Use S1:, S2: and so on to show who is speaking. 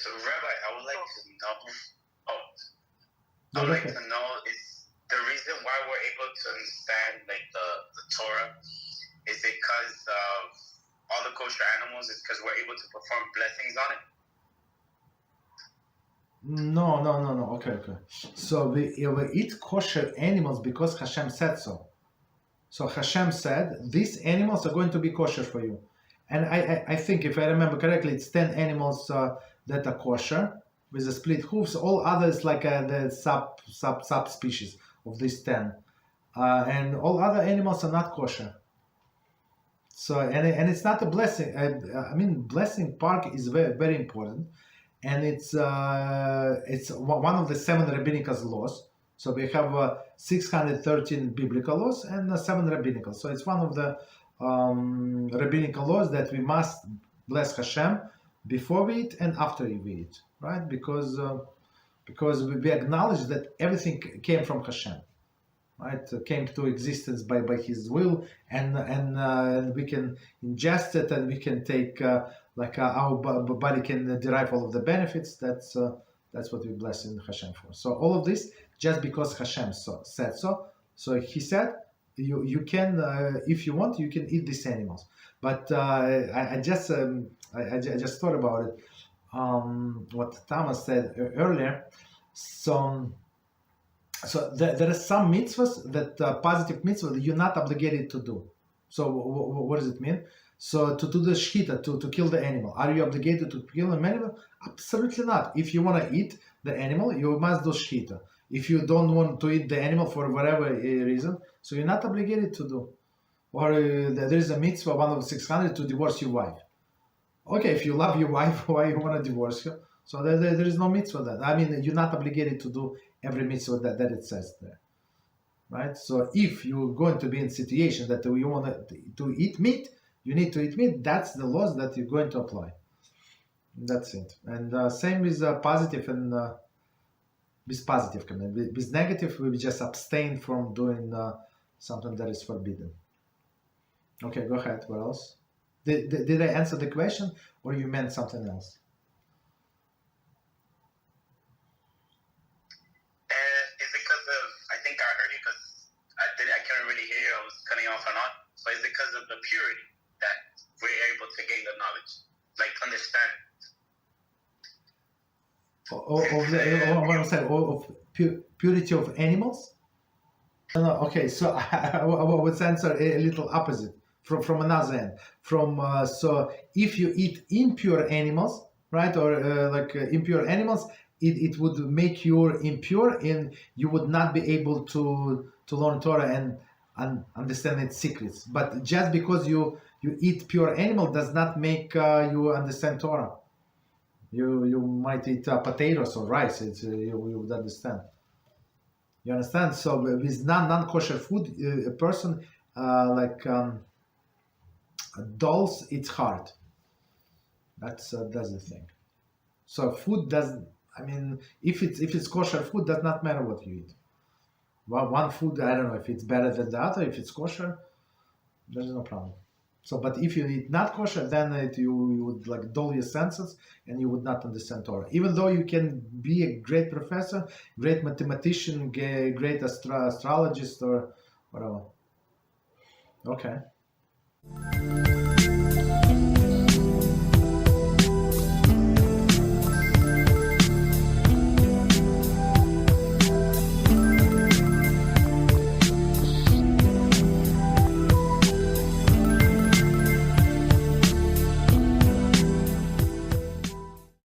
S1: So, Rabbi, I would like to know. I
S2: Yeah,
S1: would like
S2: okay.
S1: to know is the reason why we're able to understand like the Torah is it because of all the kosher animals? Is because we're able to perform blessings on it?
S2: No. Okay. So we eat kosher animals because Hashem said so. So Hashem said, these animals are going to be kosher for you. And I think, if I remember correctly, it's 10 animals that are kosher with the split hoofs. All others like the subspecies of these 10. And all other animals are not kosher. So, and it's not a blessing. I mean, blessing part is very, very important. And it's one of the 7 rabbinical laws. So we have 613 biblical laws and 7 rabbinical. So it's one of the rabbinical laws that we must bless Hashem before we eat and after we eat, right? Because we acknowledge that everything came from Hashem, right? Came to existence by His will, and we can ingest it, and we can take our body can derive all of the benefits. That's what we bless in Hashem for. So all of this just because Hashem said so. So He said, you can, if you want, you can eat these animals. But I just thought about it. What Thomas said earlier. So there are some mitzvahs that positive mitzvahs that you're not obligated to do. So what does it mean? So to do the shechita, to kill the animal, are you obligated to kill an animal? Absolutely not. If you want to eat the animal, you must do shechita. If you don't want to eat the animal for whatever reason, so you're not obligated to do. Or there is a mitzvah, one of 600, to divorce your wife. Okay, if you love your wife, why you want to divorce her? So there is no mitzvah that. I mean, you're not obligated to do every mitzvah that it says there, right? So if you're going to be in a situation that you want to eat meat, you need to eat meat. That's the laws that you're going to apply. That's it. And same with positive and with positive. With negative, we just abstain from doing something that is forbidden. Okay, go ahead. What else? Did I answer the question, or you meant something else?
S1: Is it because of, I think I heard you because I couldn't really hear you, I was cutting off and on. So is it because of the purity that we're able to gain the knowledge, like understand?
S2: Of purity of animals? No, okay, so I would answer a little opposite from another end. So if you eat impure animals, right, or impure animals, it would make you impure, and you would not be able to learn Torah and understand its secrets. But just because you eat pure animal does not make you understand Torah. You might eat potatoes or rice. You would understand. You understand? So with non-kosher food, a person dulls its heart. That's the thing. So food doesn't. I mean, if it's kosher food, does not matter what you eat. One food, I don't know if it's better than the other. If it's kosher, there's no problem. So, but if you eat not kosher, then you would dull your senses, and you would not understand Torah. Even though you can be a great professor, great mathematician, great astrologist, or whatever. Okay.